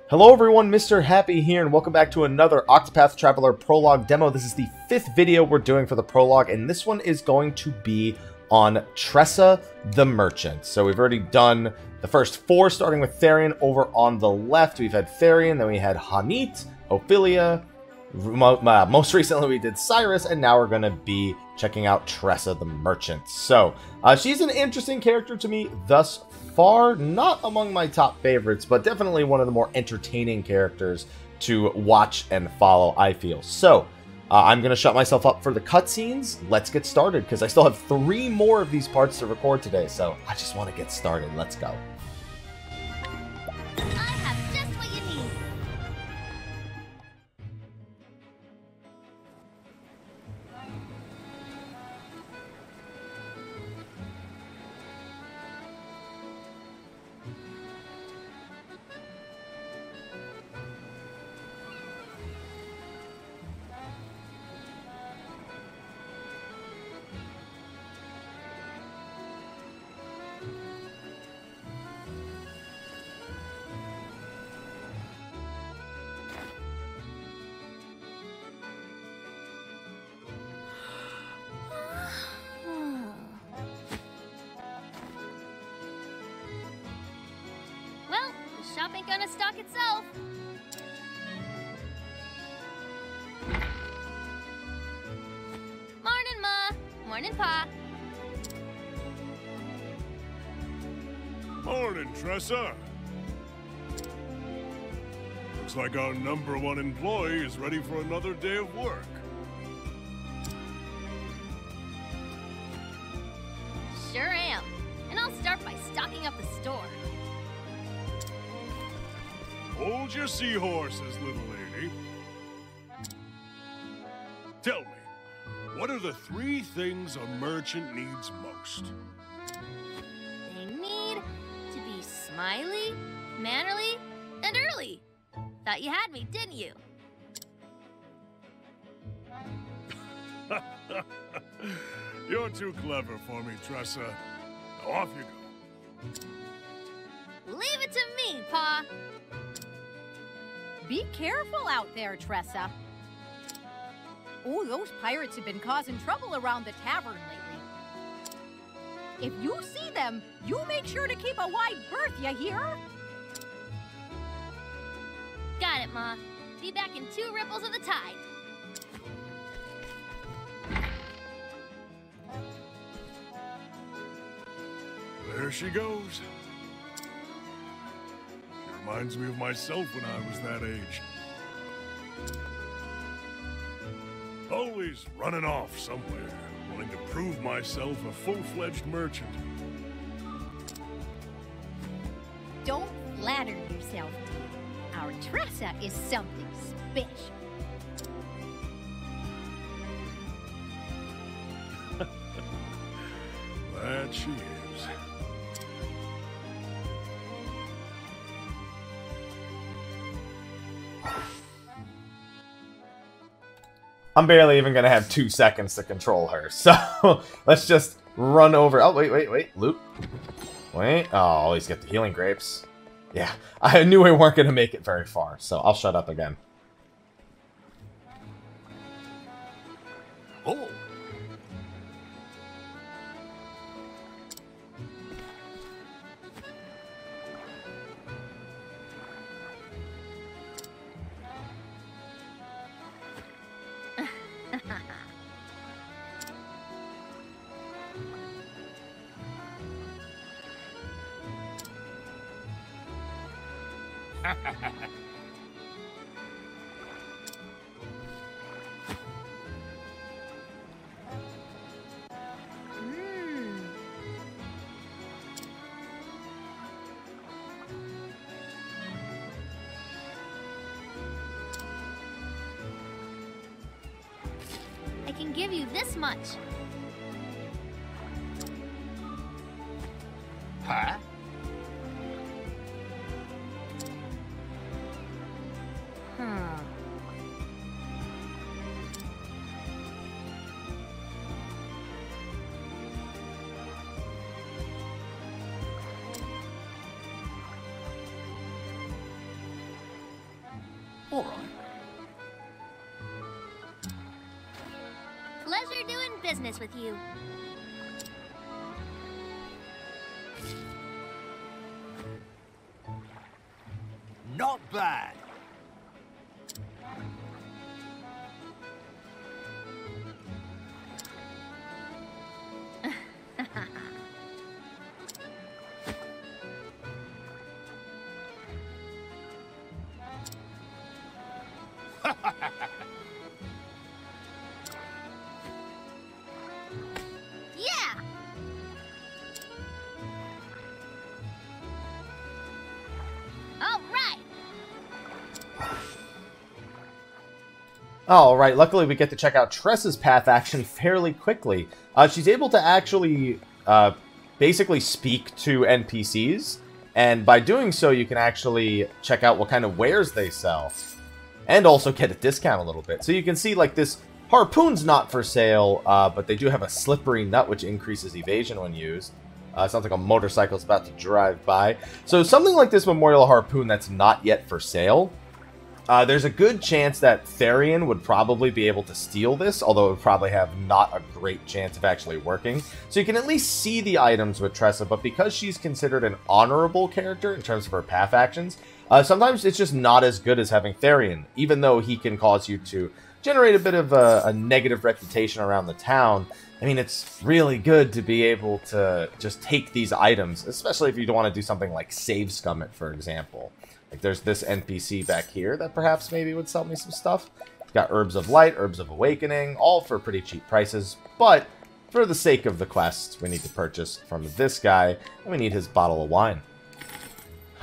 Hello everyone, Mr. Happy here, and welcome back to another Octopath Traveler Prologue demo. This is the 5th video we're doing for the Prologue, and this one is going to be on Tressa the Merchant. So we've already done the first 4, starting with Therian over on the left. We've had Therian, then we had Hanit, Ophelia, most recently we did Cyrus, and now we're going to be checking out Tressa the Merchant. So, she's an interesting character to me thus far, not among my top favorites, but definitely one of the more entertaining characters to watch and follow, I feel. So, I'm going to shut myself up for the cutscenes. Let's get started, because I still have 3 more of these parts to record today, so I just want to get started. Let's go. Shop ain't gonna stock itself. Morning, Ma. Morning, Pa. Morning, Tressa. Looks like our #1 employee is ready for another day of work. Sure am. And I'll start by stocking up the store. Hold your seahorses, little lady. Tell me, what are the 3 things a merchant needs most? They need to be smiley, mannerly, and early. Thought you had me, didn't you? You're too clever for me, Tressa. Now off you go. Leave it to me, Pa. Be careful out there, Tressa. Oh, those pirates have been causing trouble around the tavern lately. If you see them, you make sure to keep a wide berth, you hear? Got it, Ma. Be back in 2 ripples of the tide. There she goes. Reminds me of myself when I was that age. Always running off somewhere, wanting to prove myself a full-fledged merchant. Don't flatter yourself, dear. Our Tressa is something special. That she is. I'm barely even going to have 2 seconds to control her, so let's just run over. Oh, wait. Loot. Wait. Oh, always get the healing grapes. Yeah, I knew we weren't going to make it very far, so I'll shut up again. Oh. I can give you this much. Huh? All right. Pleasure doing business with you. Not bad. Yeah! All right! All right, luckily we get to check out Tressa's path action fairly quickly. She's able to actually basically speak to NPCs, and by doing so you can actually check out what kind of wares they sell, and also get a discount a little bit. So you can see, like, this harpoon's not for sale, but they do have a slippery nut which increases evasion when used. Sounds like a motorcycle's about to drive by. So something like this memorial harpoon that's not yet for sale, there's a good chance that Therian would probably be able to steal this, although it would probably have not a great chance of actually working. So you can at least see the items with Tressa, but because she's considered an honorable character in terms of her path actions, sometimes it's just not as good as having Therian, even though he can cause you to generate a bit of a negative reputation around the town. I mean, it's really good to be able to just take these items, especially if you don't want to do something like save scum it, for example. Like, there's this NPC back here that perhaps maybe would sell me some stuff. Got Herbs of Light, Herbs of Awakening, all for pretty cheap prices. But for the sake of the quest, we need to purchase from this guy, and we need his bottle of wine.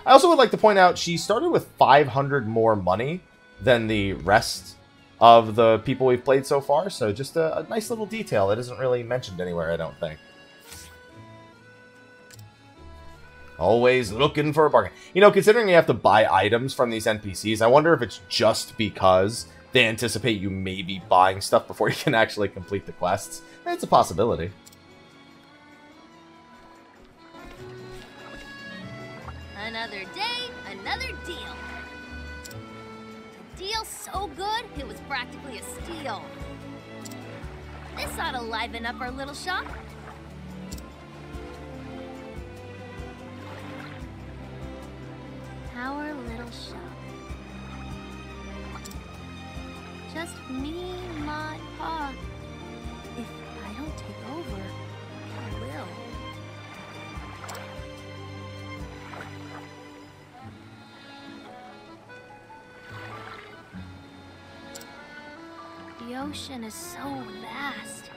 I also would like to point out she started with 500 more money than the rest of the people we've played so far. So just a nice little detail that isn't really mentioned anywhere, I don't think. Always looking for a bargain. You know, considering you have to buy items from these NPCs, I wonder if it's just because they anticipate you may be buying stuff before you can actually complete the quests. It's a possibility. Another day, another deal. A deal so good, it was practically a steal. This ought to liven up our little shop. Our little shop. Just me, my pa. If I don't take over, I will. The ocean is so vast.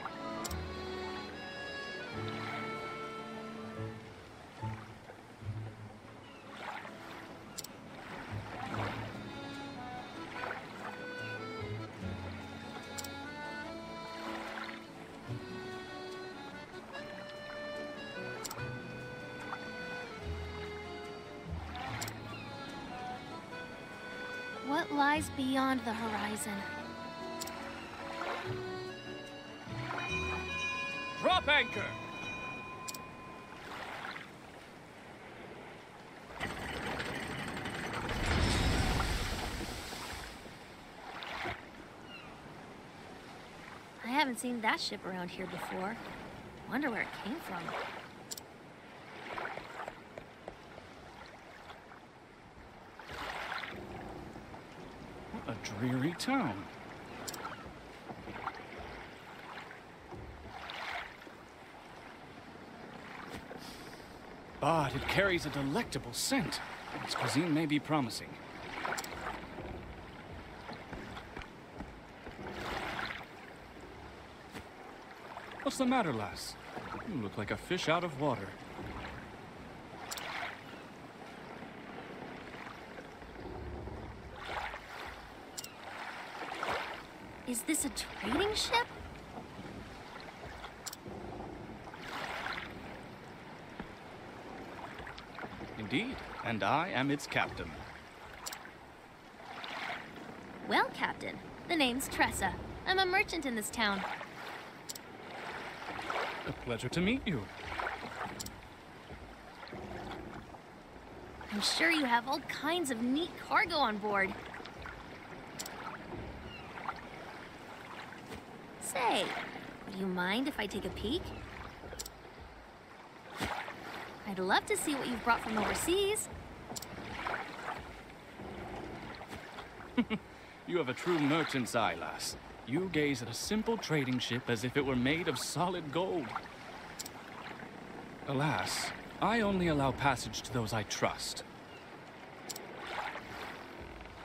What lies beyond the horizon? Drop anchor! I haven't seen that ship around here before. Wonder where it came from. What a dreary town. But it carries a delectable scent. Its cuisine may be promising. What's the matter, lass? You look like a fish out of water. Is this a trading ship? Indeed, and I am its captain. Well, Captain, the name's Tressa. I'm a merchant in this town. A pleasure to meet you. I'm sure you have all kinds of neat cargo on board. Say, do you mind if I take a peek? I'd love to see what you've brought from overseas. You have a true merchant's eye, lass. You gaze at a simple trading ship as if it were made of solid gold. Alas, I only allow passage to those I trust.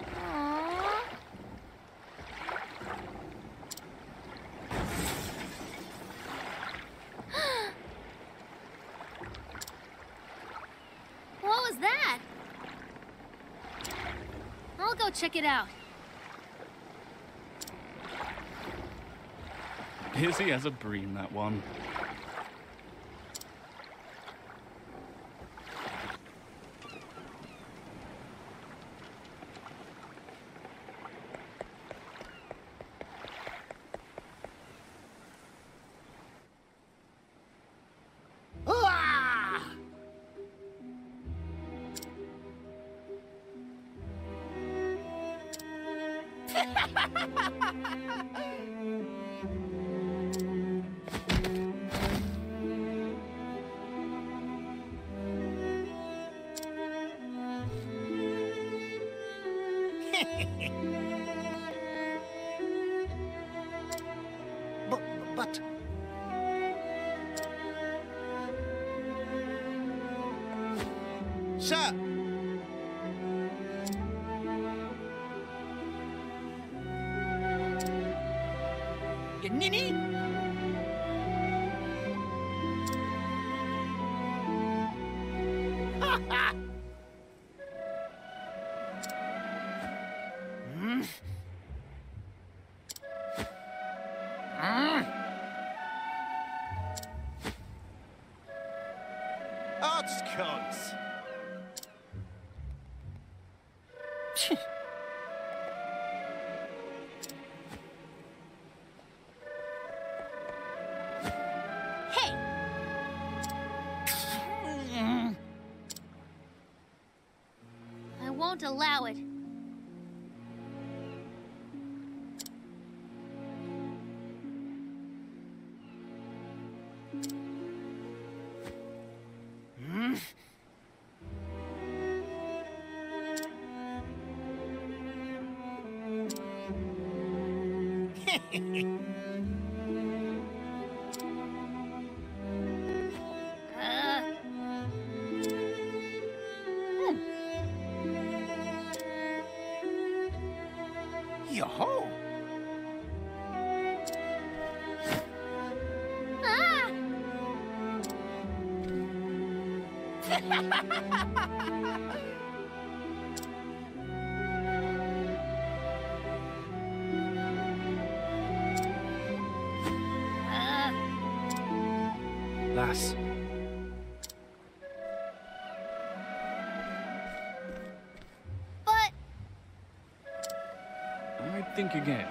Aww. What was that? I'll go check it out. Busy as a bream, that one. But... Sir! You ninny? Ha ha! Odds cunts! Hey! I won't allow it. Yo-ho! Ah! Lass, But I'd think again.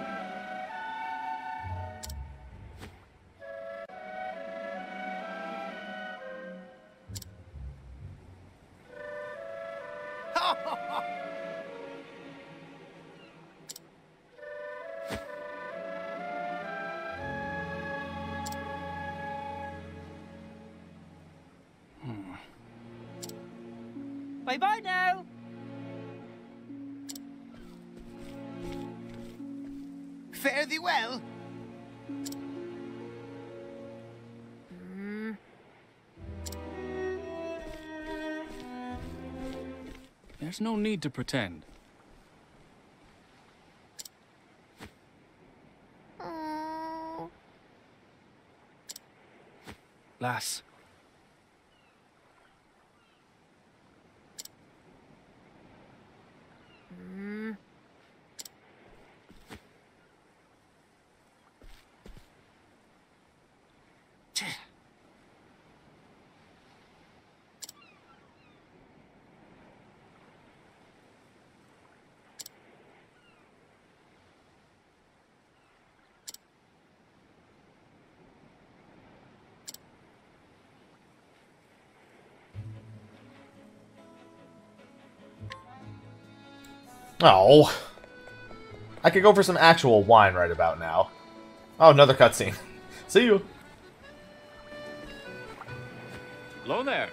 Bye-bye now! Fare thee well! There's no need to pretend. oh, Lass, Oh. I could go for some actual wine right about now. Oh, another cutscene. See you. Hello there.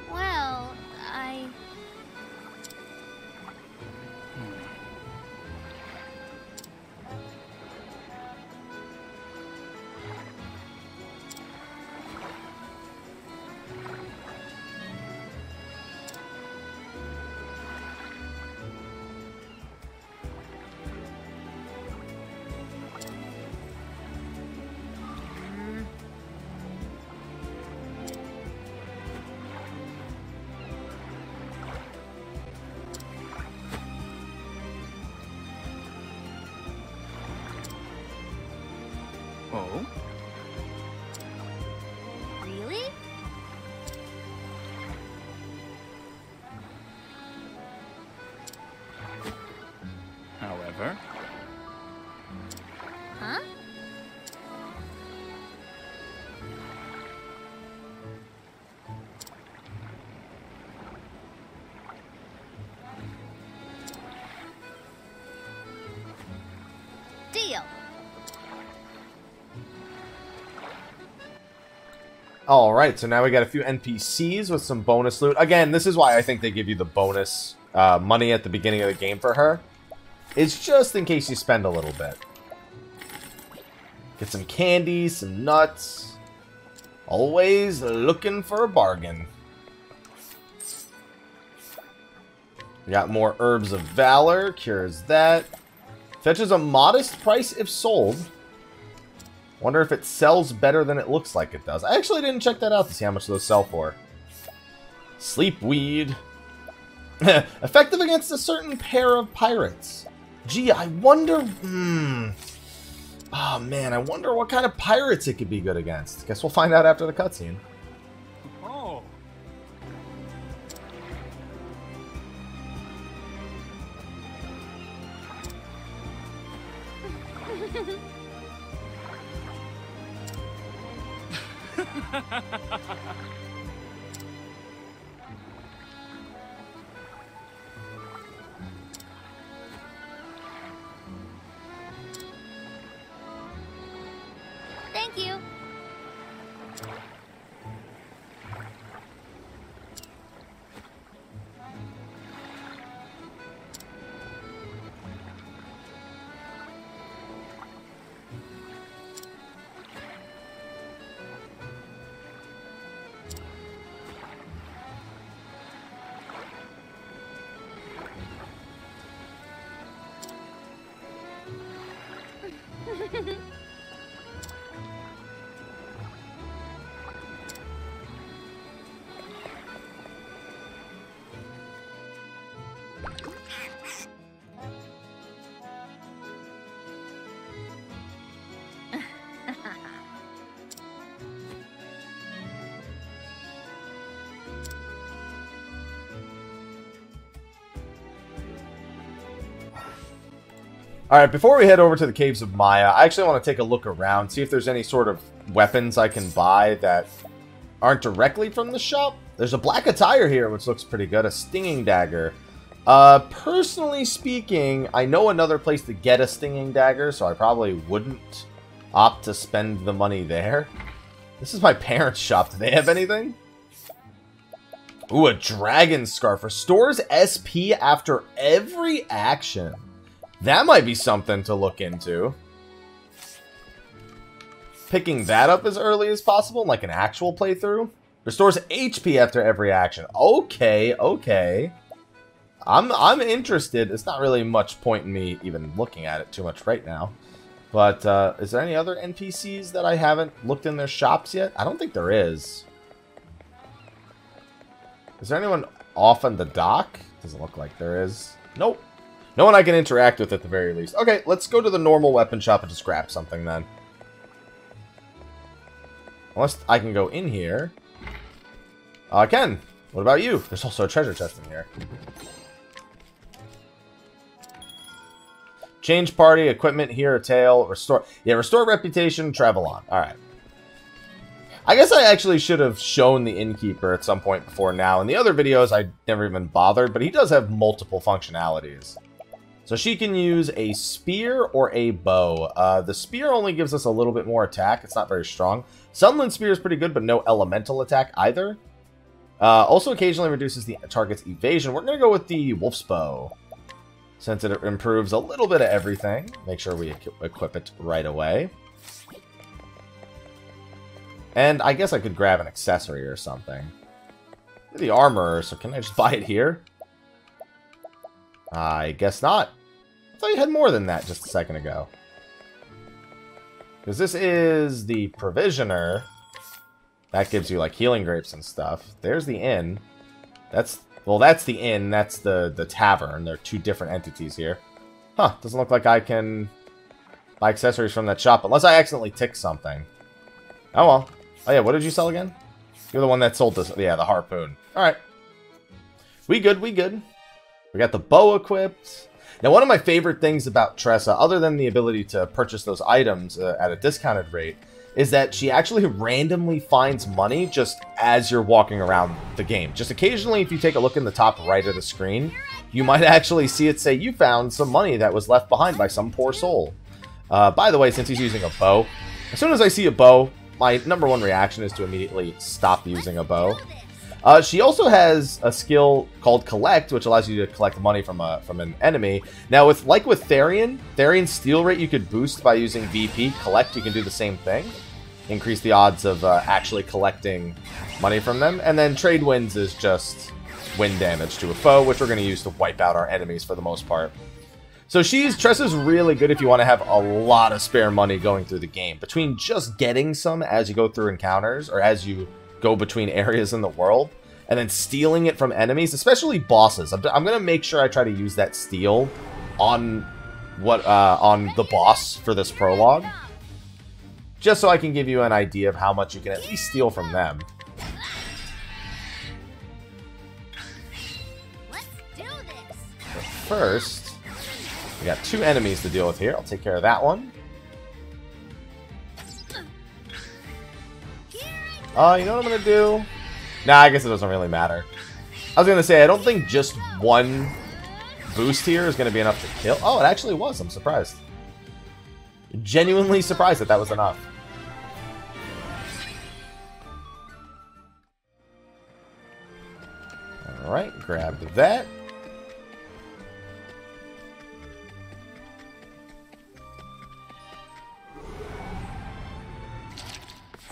Well, I... Oh? Really? However, Huh? Deal. Alright, so now we got a few NPCs with some bonus loot. Again, this is why I think they give you the bonus money at the beginning of the game for her. It's just in case you spend a little bit. Get some candy, some nuts. Always looking for a bargain. We got more Herbs of Valor, cures that. Fetches a modest price if sold. Wonder if it sells better than it looks like it does. I actually didn't check that out to see how much those sell for. Sleep weed. Effective against a certain pair of pirates. Gee, I wonder... Oh, man, I wonder what kind of pirates it could be good against. Guess we'll find out after the cutscene. oh, Thank you. Alright, before we head over to the Caves of Maya, I actually want to take a look around, see if there's any sort of weapons I can buy that aren't directly from the shop. There's a black attire here, which looks pretty good. A stinging dagger. Personally speaking, I know another place to get a stinging dagger, so I probably wouldn't opt to spend the money there. This is my parents' shop. Do they have anything? Ooh, a dragon scarf. Restores SP after every action. That might be something to look into. Picking that up as early as possible, like an actual playthrough. Restores HP after every action. Okay, okay. I'm interested. It's not really much point in me even looking at it too much right now. But is there any other NPCs that I haven't looked in their shops yet? I don't think there is. Is there anyone off on the dock? Doesn't look like there is. Nope. No one I can interact with at the very least. Okay, let's go to the normal weapon shop and just grab something then. Unless I can go in here. I can. What about you? There's also a treasure chest in here. Change party, equipment, here, tail, restore. Yeah, restore reputation, travel on. Alright. I guess I actually should have shown the innkeeper at some point before now. In the other videos, I never even bothered, but he does have multiple functionalities. So she can use a spear or a bow. The spear only gives us a little bit more attack. It's not very strong. Sunland Spear is pretty good, but no elemental attack either. Also occasionally reduces the target's evasion. We're going to go with the Wolf's Bow, since it improves a little bit of everything. Make sure we equip it right away. And I guess I could grab an accessory or something. The armor, so can I just buy it here? I guess not. I thought you had more than that just a second ago. Because this is the Provisioner. That gives you, like, healing grapes and stuff. There's the inn. Well, that's the inn. That's the tavern. They're two different entities here. Huh. Doesn't look like I can buy accessories from that shop. Unless I accidentally tick something. Oh, well. Oh, yeah. What did you sell again? You're the one that sold this. Yeah, the harpoon. Alright. We good. We good. We got the bow equipped. Now, one of my favorite things about Tressa, other than the ability to purchase those items at a discounted rate, is that she actually randomly finds money just as you're walking around the game. Just occasionally, if you take a look in the top right of the screen, you might actually see it say you found some money that was left behind by some poor soul. By the way, since he's using a bow, as soon as I see a bow, my number one reaction is to immediately stop using a bow. She also has a skill called Collect, which allows you to collect money from an enemy. Now, with Therian's steal rate you could boost by using VP. Collect, you can do the same thing. Increase the odds of actually collecting money from them. And then Trade Winds is just wind damage to a foe, which we're going to use to wipe out our enemies for the most part. So Tressa's really good if you want to have a lot of spare money going through the game. Between just getting some as you go through encounters, or as you go between areas in the world, and then stealing it from enemies, especially bosses. I'm going to make sure I try to use that steal on the boss for this prologue, just so I can give you an idea of how much you can at least steal from them. Let's do this. But first, we got two enemies to deal with here. I'll take care of that one. You know what I'm going to do? Nah, I guess it doesn't really matter. I was going to say, I don't think just one boost here is going to be enough to kill. Oh, it actually was. I'm surprised. Genuinely surprised that was enough. Alright, grab that.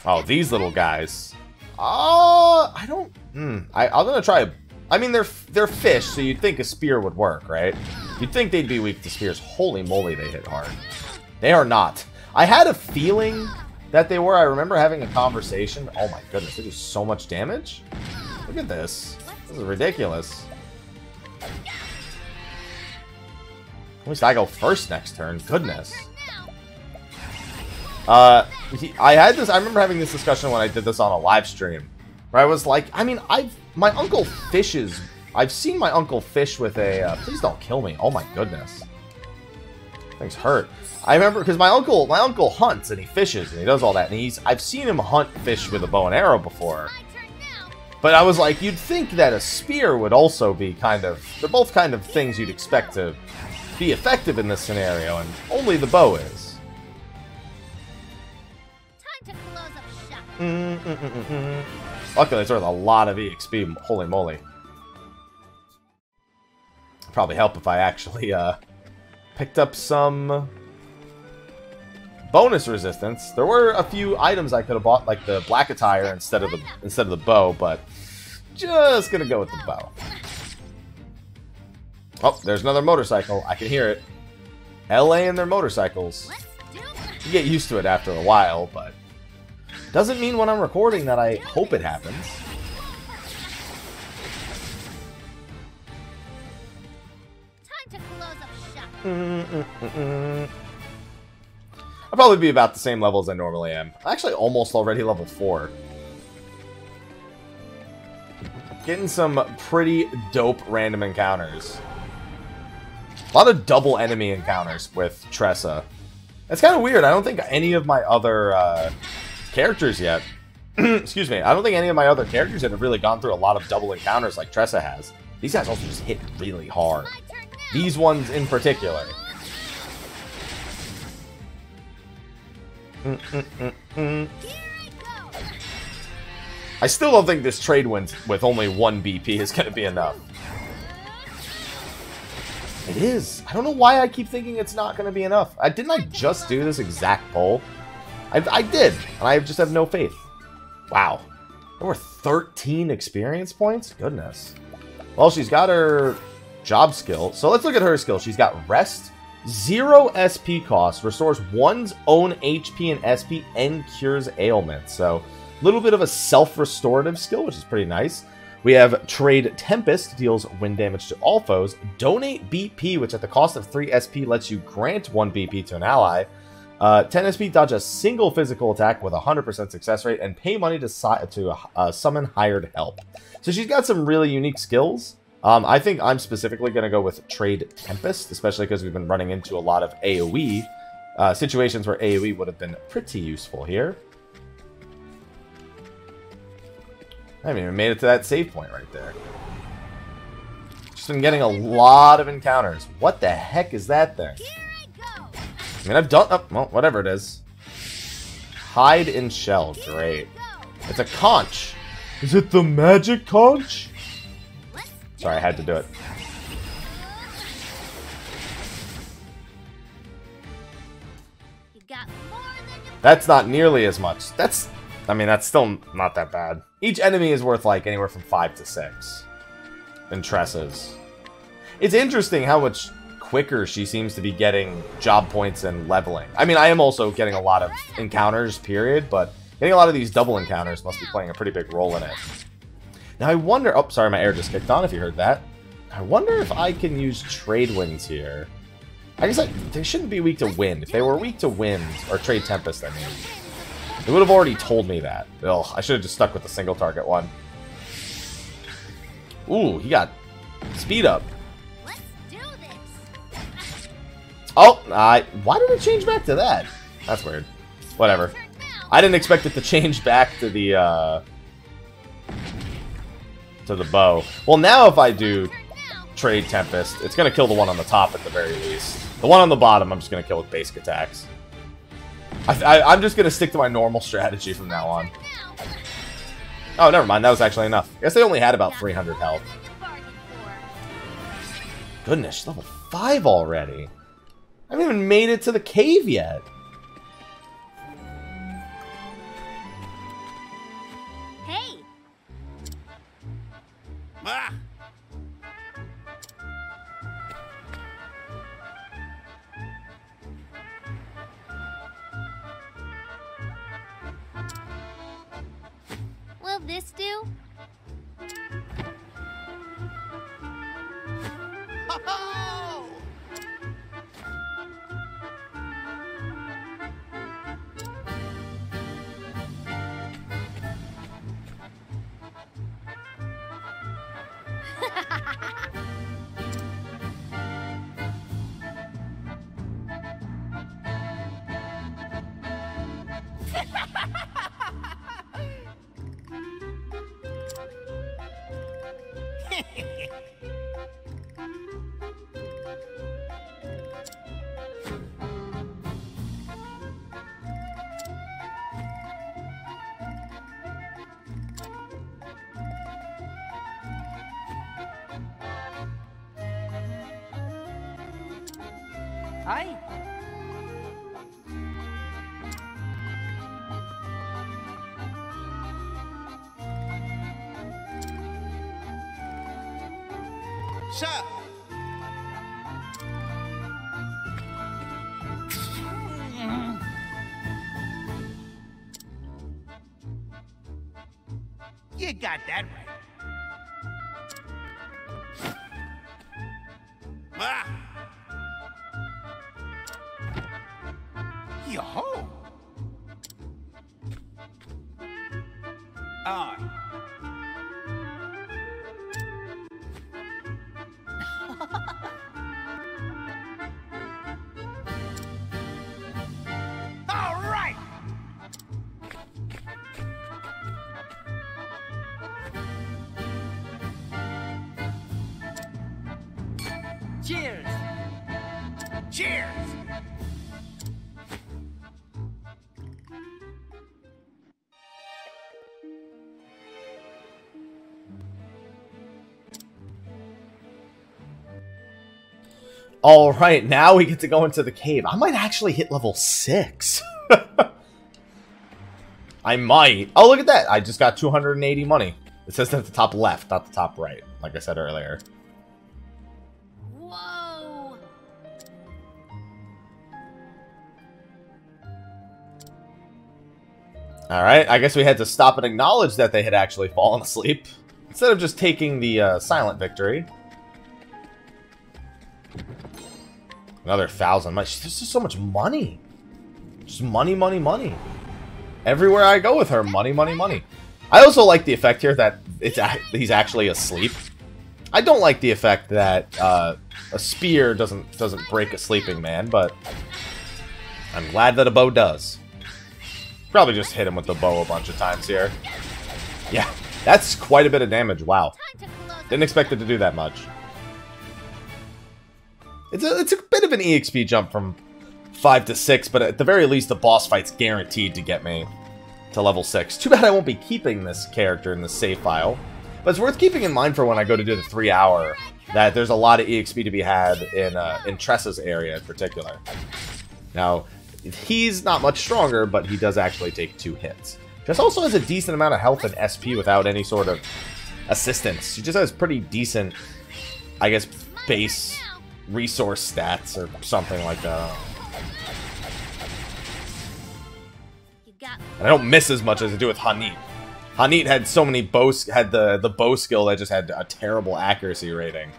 Oh, these little guys. I don't... I'm gonna try... I mean, they're fish, so you'd think a spear would work, right? You'd think they'd be weak to spears. Holy moly, they hit hard. They are not. I had a feeling that they were. I remember having a conversation. Oh my goodness, they do so much damage. Look at this. This is ridiculous. At least I go first next turn. Goodness. I remember having this discussion when I did this on a live stream, where I was like, I mean, my uncle fishes. I've seen my uncle fish with a, please don't kill me. Oh my goodness. Things hurt. I remember, because my uncle hunts and he fishes and he does all that, and I've seen him hunt fish with a bow and arrow before. But I was like, you'd think that a spear would also be they're both kind of things you'd expect to be effective in this scenario, and only the bow is. Time to close up shop. Luckily, it's worth a lot of EXP. Holy moly. Probably help if I actually picked up some bonus resistance. There were a few items I could have bought, like the black attire instead of the bow, but just gonna go with the bow. Oh, there's another motorcycle. I can hear it. LA and their motorcycles. You get used to it after a while, but doesn't mean when I'm recording that I hope it happens. Time to close up shop. I'll probably be about the same level as I normally am. I'm actually almost already level 4. Getting some pretty dope random encounters. A lot of double enemy encounters with Tressa. That's kind of weird. I don't think any of my other characters yet, excuse me, I don't think any of my other characters yet have really gone through a lot of double encounters like Tressa has. These guys also just hit really hard. These ones in particular. I still don't think this trade win with only 1 BP is going to be enough. It is. I don't know why I keep thinking it's not going to be enough. Didn't I just do this exact poll? I did, and I just have no faith. Wow. There were 13 experience points? Goodness. Well, she's got her job skill. So let's look at her skill. She's got Rest, 0 SP cost, restores one's own HP and SP, and cures ailments. So a little bit of a self-restorative skill, which is pretty nice. We have Trade Tempest, deals wind damage to all foes. Donate BP, which at the cost of 3 SP lets you grant 1 BP to an ally. 10 SP, dodge a single physical attack with a 100% success rate, and pay money to summon hired help. So she's got some really unique skills. I think I'm specifically going to go with Trade Tempest, especially because we've been running into a lot of AoE situations where AoE would have been pretty useful here. I haven't even made it to that save point right there. Just been getting a lot of encounters. What the heck is that thing? I mean, I've done... Oh, well, whatever it is. Hide in shell. Great. It's a conch. Is it the magic conch? Sorry, I had to do it. That's not nearly as much. I mean, that's still not that bad. Each enemy is worth, like, anywhere from 5 to 6. In Tressa's. It's interesting how much quicker she seems to be getting job points and leveling. I mean, I am also getting a lot of encounters, period, but getting a lot of these double encounters must be playing a pretty big role in it. Now, I wonder... Oh, sorry, my air just kicked on, if you heard that. I wonder if I can use trade winds here. I guess they shouldn't be weak to wind. If they were weak to wind, or Trade Tempest, I mean... It would have already told me that. Ugh, I should have just stuck with the single target one. Ooh, he got speed up. Let's do this. Oh, why did it change back to that? That's weird. Whatever. I didn't expect it to change back to the bow. Well, now if I do Trade Tempest, it's going to kill the one on the top at the very least. The one on the bottom, I'm just going to kill with basic attacks. I'm just going to stick to my normal strategy from now on. Oh, never mind. That was actually enough. I guess they only had about 300 health. Goodness, she's level 5 already. I haven't even made it to the cave yet. Hey! Ah! Will this do? Ho-ho! Hi. Sir. You got that right. Ah! Yo-ho! Aye. Cheers! Cheers! All right, now we get to go into the cave. I might actually hit level 6. I might. Oh, look at that. I just got 280 money. It says at the top left, not the top right, like I said earlier. Whoa! All right, I guess we had to stop and acknowledge that they had actually fallen asleep. Instead of just taking the silent victory. Another 1,000. This is so much money. Just money, money, money. Everywhere I go with her, money, money, money. I also like the effect here that he's actually asleep. I don't like the effect that a spear doesn't break a sleeping man, but I'm glad that a bow does. Probably just hit him with the bow a bunch of times here. Yeah, that's quite a bit of damage. Wow. Didn't expect it to do that much. It's a bit of an EXP jump from 5 to 6, but at the very least, the boss fight's guaranteed to get me to level 6. Too bad I won't be keeping this character in the save file. But it's worth keeping in mind for when I go to do the 3-hour, that there's a lot of EXP to be had in Tressa's area in particular. Now, he's not much stronger, but he does actually take 2 hits. Tressa also has a decent amount of health and SP without any sort of assistance. She just has pretty decent, I guess, base resource stats or something like that. And I don't miss as much as I do with Hanit. Hanit had so many had the bow skill that just had a terrible accuracy rating.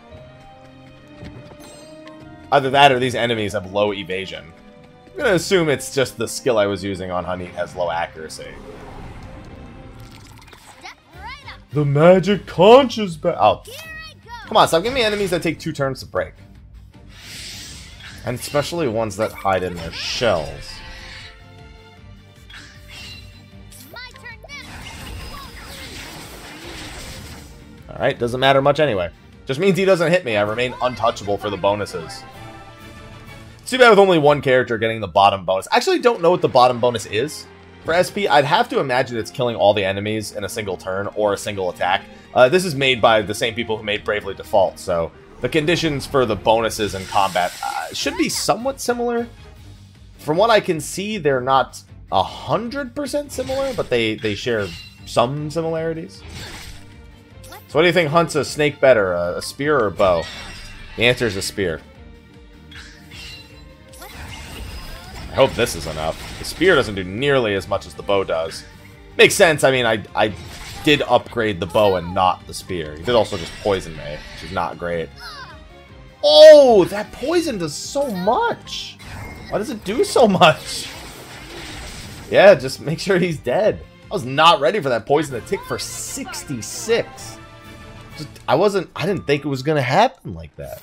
Either that or these enemies have low evasion. I'm gonna assume it's just the skill I was using on Hanit has low accuracy. The magic conch is back. Oh, come on! Stop giving me enemies that take 2 turns to break. And especially ones that hide in their shells. Alright, doesn't matter much anyway. Just means he doesn't hit me. I remain untouchable for the bonuses. It's too bad with only one character getting the bottom bonus. I actually don't know what the bottom bonus is for SP. I'd have to imagine it's killing all the enemies in a single turn or a single attack. This is made by the same people who made Bravely Default, so the conditions for the bonuses in combat should be somewhat similar. From what I can see, they're not 100% similar, but they share some similarities. So what do you think hunts a snake better, a spear or a bow? The answer is a spear. I hope this is enough. The spear doesn't do nearly as much as the bow does. Makes sense. I mean, I did upgrade the bow and not the spear. He did also just poison me, which is not great. Oh, that poison does so much. Why does it do so much? Yeah, just make sure he's dead. I was not ready for that poison to tick for 66. I didn't think it was gonna happen like that.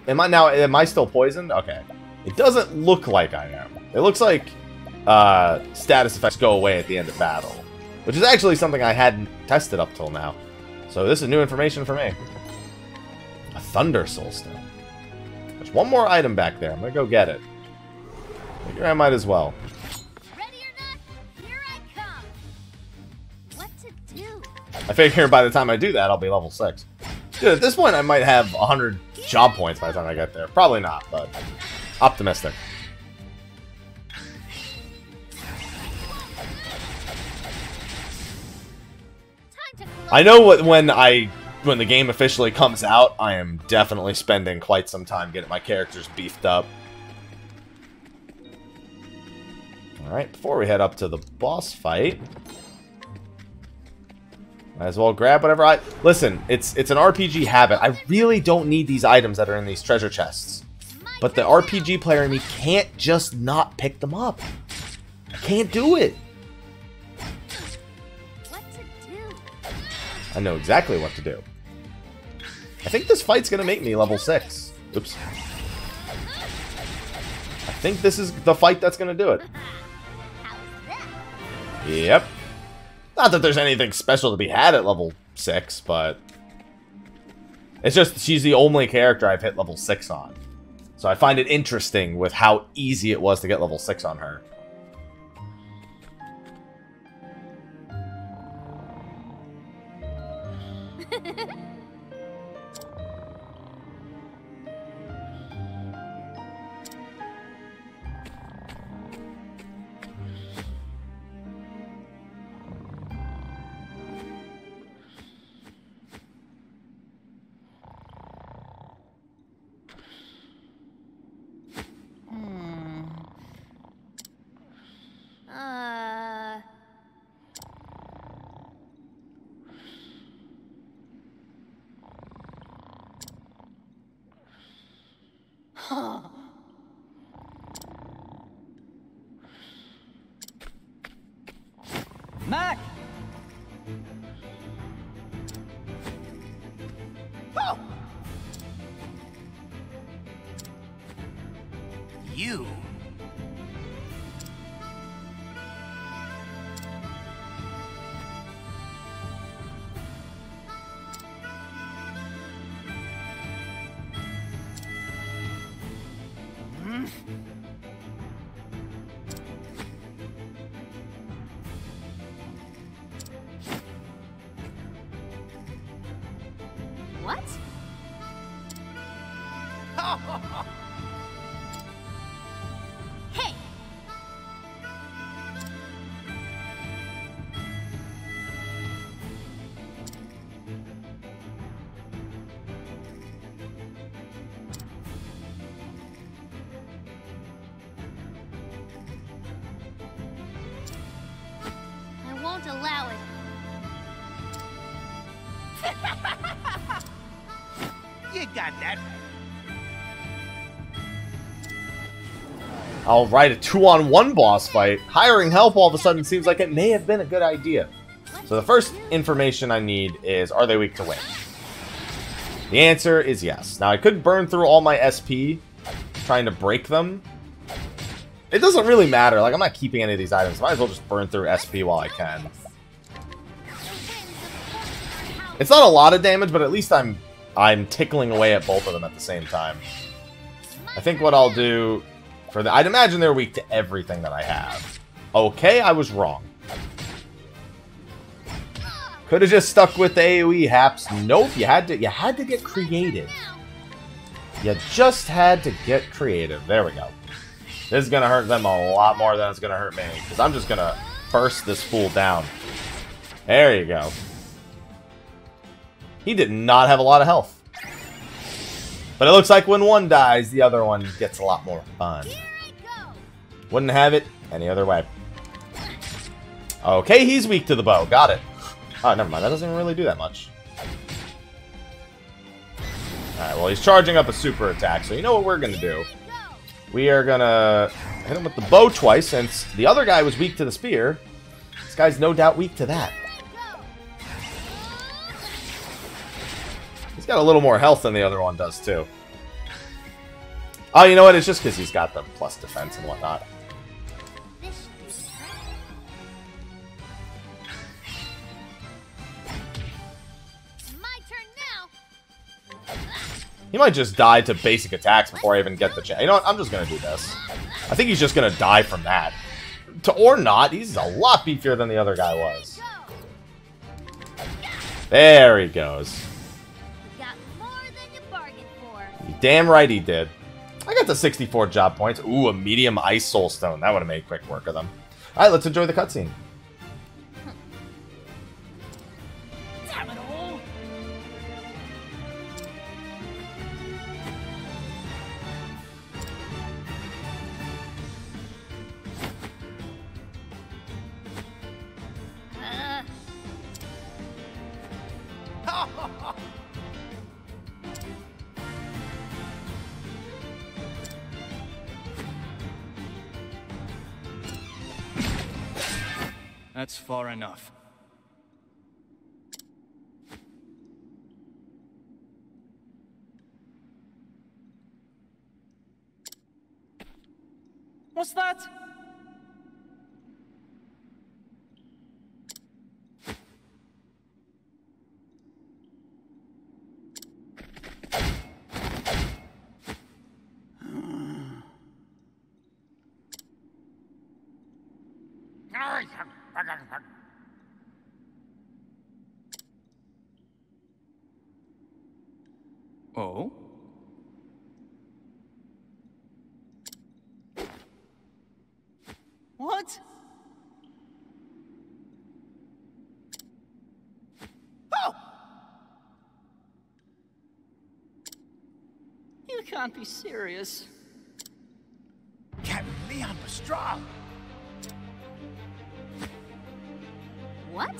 Am I still poisoned? Okay. It doesn't look like I am. It looks like status effects go away at the end of battle, which is actually something I hadn't tested up till now. So this is new information for me. A Thunder Soul Stone. There's one more item back there. I'm gonna go get it. Figure I might as well. Ready or not, here I come. What to do? I figure by the time I do that, I'll be level 6. Dude, at this point, I might have 100 job points by the time I get there. Probably not, but optimistic. I know when the game officially comes out, I am definitely spending quite some time getting my characters beefed up. Alright, before we head up to the boss fight, might as well grab whatever Listen, it's an RPG habit. I really don't need these items that are in these treasure chests. But the RPG player in me can't just not pick them up. I can't do it. What to do? I know exactly what to do. I think this fight's gonna make me level 6. Oops. I think this is the fight that's gonna do it. How's that? Yep. Not that there's anything special to be had at level 6, but It's just she's the only character I've hit level 6 on. So I find it interesting with how easy it was to get level 6 on her. Mac! Oh! You. What? Hey! I won't allow it. You got that. Alright, a 2-on-1 boss fight. Hiring help all of a sudden seems like it may have been a good idea. So the first information I need is, are they weak to wind? The answer is yes. Now I could burn through all my SP trying to break them. It doesn't really matter. Like, I'm not keeping any of these items. Might as well just burn through SP while I can. It's not a lot of damage, but at least I'm tickling away at both of them at the same time. I think what I'll do for the... I'd imagine they're weak to everything that I have. Okay, I was wrong. Could have just stuck with the AoE haps. Nope, you had to get creative. You just had to get creative. There we go. This is gonna hurt them a lot more than it's gonna hurt me, because I'm just gonna burst this fool down. There you go. He did not have a lot of health. But it looks like when one dies, the other one gets a lot more fun. Wouldn't have it any other way. Okay, he's weak to the bow. Got it. Oh, never mind. That doesn't really do that much. Alright, well, he's charging up a super attack, so you know what we're going to do. We are going to hit him with the bow twice, since the other guy was weak to the spear. This guy's no doubt weak to that. He's got a little more health than the other one does, too. Oh, you know what? It's just because he's got the plus defense and whatnot. My turn now. He might just die to basic attacks before I even get the chance. You know what? I'm just going to do this. I think he's just going to die from that. Or not. He's a lot beefier than the other guy was. There he goes. Damn right he did. I got the 64 job points. Ooh, a medium ice soul stone. That would have made quick work of them. Alright, let's enjoy the cutscene. Damn it all! That's far enough. What's that? Oh? What? Oh! You can't be serious. Captain Leon was strong. What?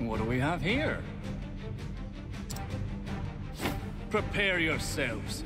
What do we have here? Prepare yourselves.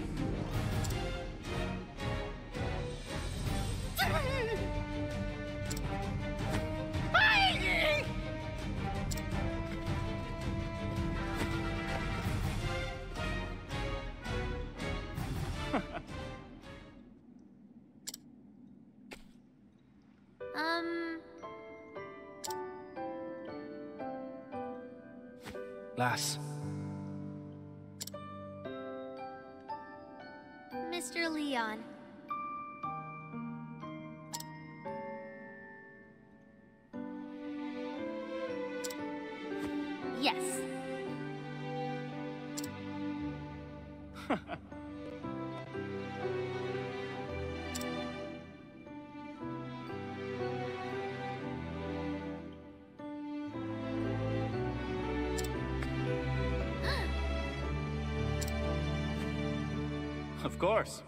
Lass, Mr. Leon. Yes. of course.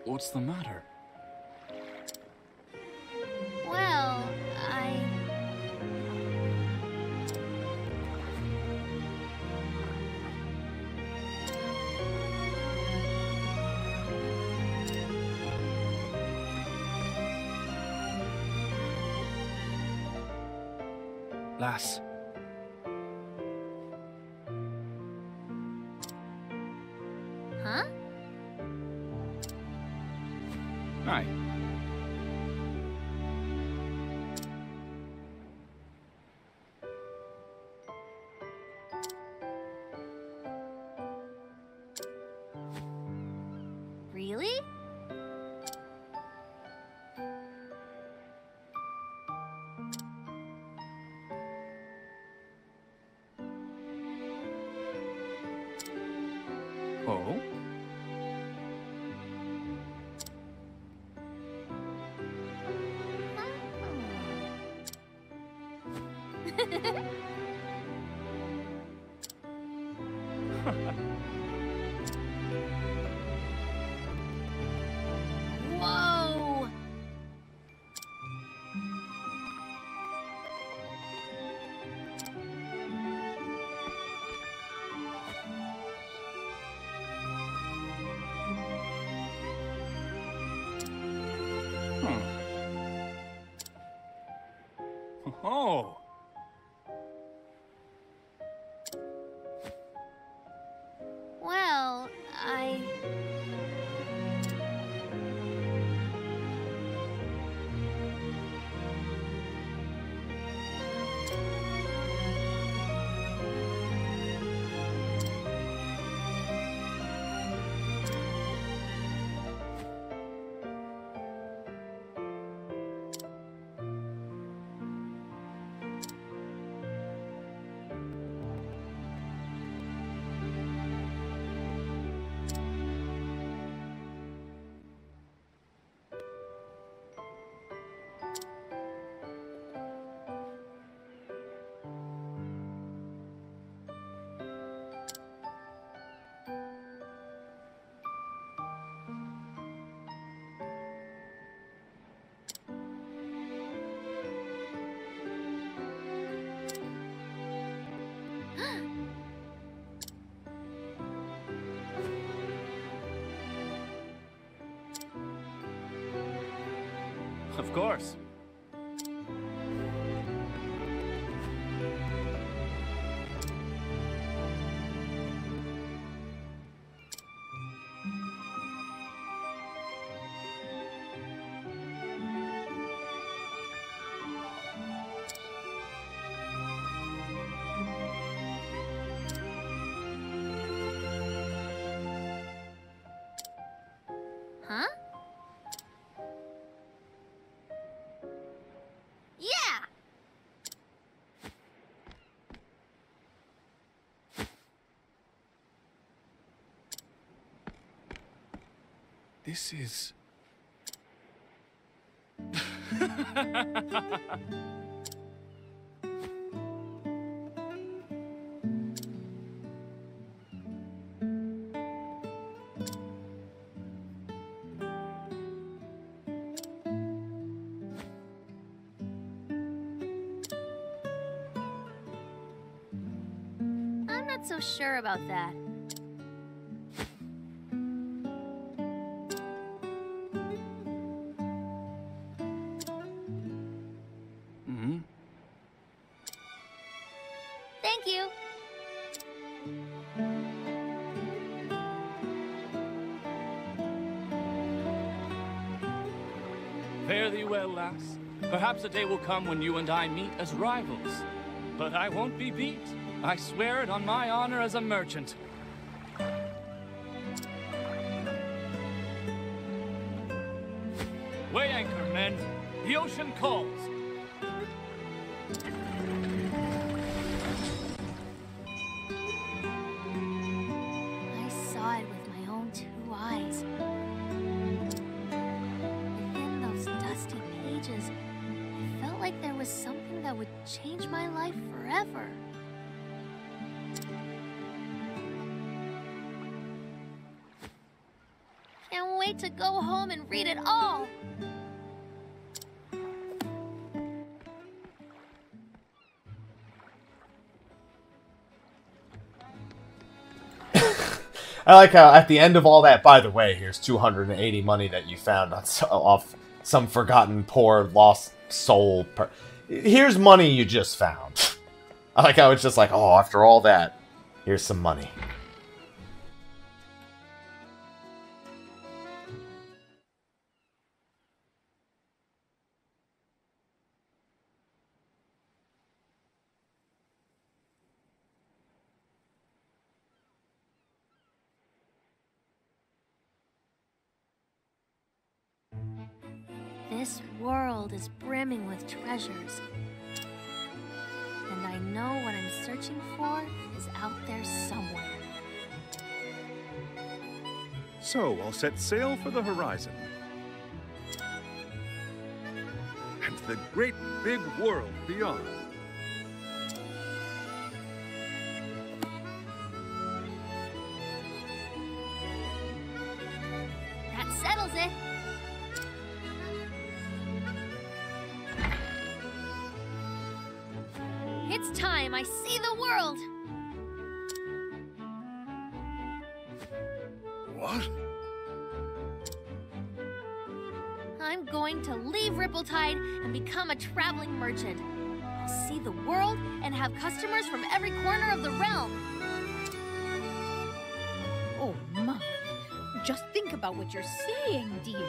What's the matter? Well, Lass, Huh? aye. Really? Oh? Whoa! Oh! Well, Of course. Huh? Yeah! This is... I'm not so sure about that. Mm-hmm. Thank you. Fare thee well, lass. Perhaps a day will come when you and I meet as rivals. But I won't be beat. I swear it on my honor as a merchant. Weigh anchor, men. The ocean calls. I saw it with my own 2 eyes. Within those dusty pages, it felt like there was something that would change my life forever. Can't wait to go home and read it all. I like how at the end of all that, by the way, here's 280 money that you found on off some forgotten poor lost soul. Here's money you just found. I like how it's just like, oh, after all that, here's some money. This world is brimming with treasures. And I know what I'm searching for is out there somewhere. So I'll set sail for the horizon. And the great big world beyond. That settles it. It's time I see the world. What? I'm going to leave Rippletide and become a traveling merchant. I'll see the world and have customers from every corner of the realm. Oh my. Just think about what you're saying, dear.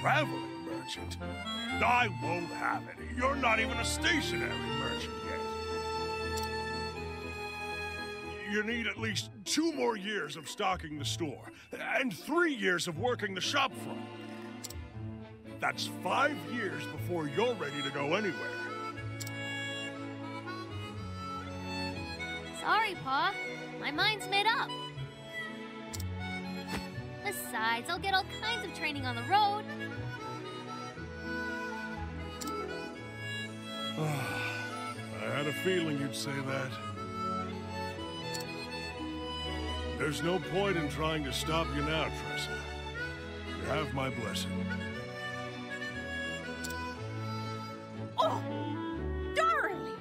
Traveling merchant? I won't have it. You're not even a stationary merchant yet. You need at least 2 more years of stocking the store, and 3 years of working the shop front. That's 5 years before you're ready to go anywhere. Sorry, Pa. My mind's made up. Besides, I'll get all kinds of training on the road. I had a feeling you'd say that. There's no point in trying to stop you now, Tressa. You have my blessing. Oh, darling!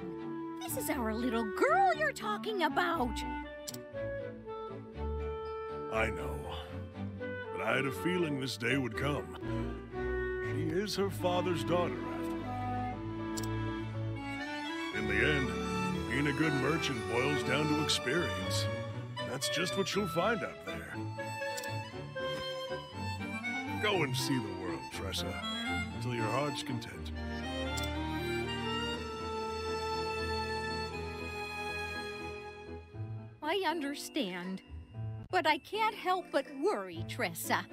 This is our little girl you're talking about. I know. But I had a feeling this day would come. She is her father's daughter, after all. In the end, being a good merchant boils down to experience. That's just what you'll find out there. Go and see the world, Tressa, until your heart's content. I understand, but I can't help but worry, Tressa.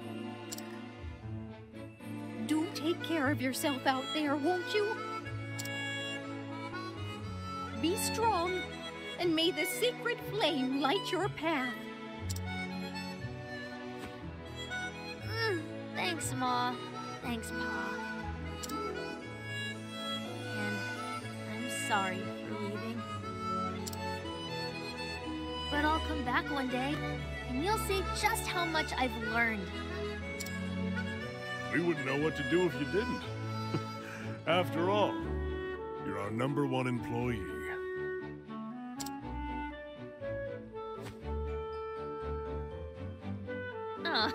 Do take care of yourself out there, won't you? Be strong, and may the secret flame light your path. Thanks, Ma. Thanks, Pa. And I'm sorry for leaving. But I'll come back one day, and you'll see just how much I've learned. We wouldn't know what to do if you didn't. After all, you're our #1 employee. Oh.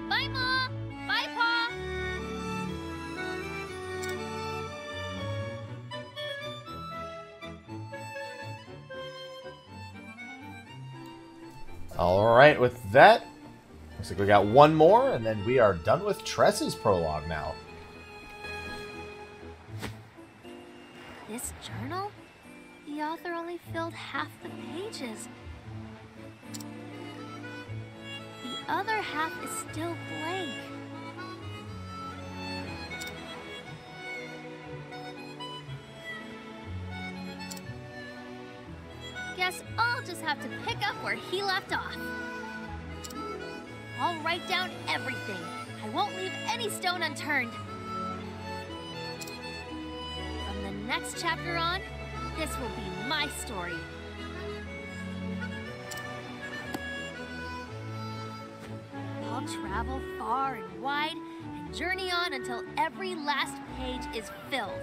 Bye, Ma! Bye, Pa! Alright, with that, looks like we got one more, and then we are done with Tressa's prologue now. This journal? The author only filled half the pages. The other half is still blank. Guess I'll just have to pick up where he left off. I'll write down everything. I won't leave any stone unturned. From the next chapter on, this will be my story. I'll travel far and wide and journey on until every last page is filled.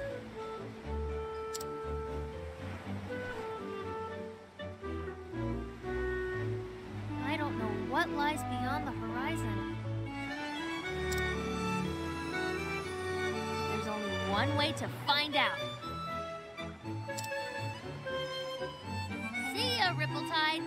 I don't know what lies beyond the horizon. There's only one way to find out. See ya, Ripple-Tide.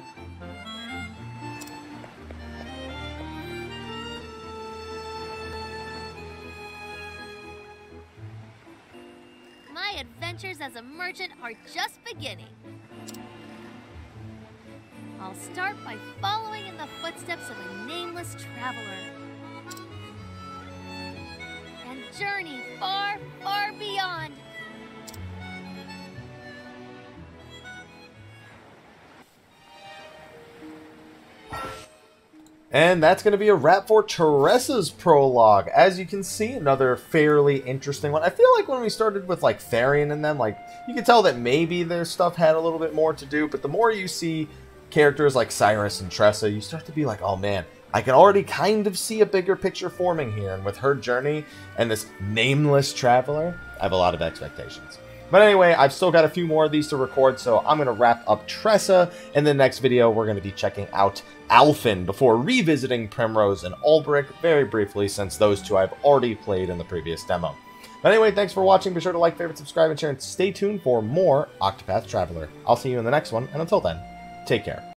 My adventures as a merchant are just beginning. I'll start by following in the footsteps of a nameless traveler. And journey far, far beyond. And that's going to be a wrap for Tressa's prologue. As you can see, another fairly interesting one. I feel like when we started with, like, Tharian and them, like, you could tell that maybe their stuff had a little bit more to do, but the more you see characters like Cyrus and Tressa, you start to be like, oh man, I can already kind of see a bigger picture forming here, and with her journey and this nameless traveler, I have a lot of expectations. But anyway, I've still got a few more of these to record, so I'm going to wrap up Tressa. In the next video, we're going to be checking out Alphen before revisiting Primrose and Ulbrich very briefly, since those two I've already played in the previous demo. But anyway, thanks for watching. Be sure to like, favorite, subscribe, and share, and stay tuned for more Octopath Traveler. I'll see you in the next one, and until then, take care.